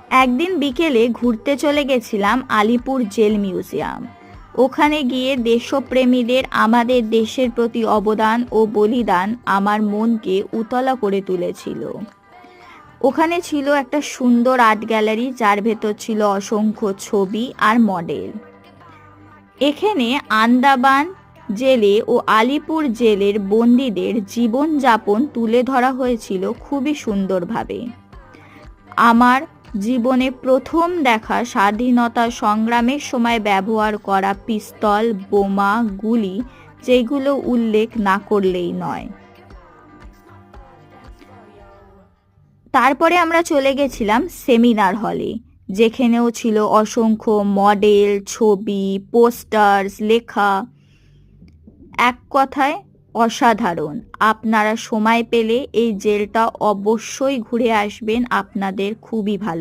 একদিন বিকেলে ঘুরতে চলে গেছিলাম আলিপুর জেল মিউজিয়াম। ওখানে গিয়ে দেশপ্রেমীদের আমাদের দেশের প্রতি অবদান ও বলিদান আমার মনকে উতলা করে তুলেছিল। ওখানে ছিল একটা সুন্দর আর্ট গ্যালারি, যার ভেতর ছিল অসংখ্য ছবি আর মডেল। এখানে আন্দামান জেলে ও আলিপুর জেলের বন্দীদের জীবনযাপন তুলে ধরা হয়েছিল খুবই সুন্দরভাবে। আমার জীবনে প্রথম দেখা স্বাধীনতা সংগ্রামের সময় ব্যবহার করা পিস্তল, বোমা, গুলি, যেগুলো উল্লেখ না করলেই নয়। তারপরে আমরা চলে গেছিলাম সেমিনার হলে, যেখানেও ছিল অসংখ্য মডেল, ছবি, পোস্টার্স, লেখা। এক কথায় অসাধারণ। আপনারা সময় পেলে এই জেলটা অবশ্যই ঘুরে আসবেন, আপনাদের খুবই ভালো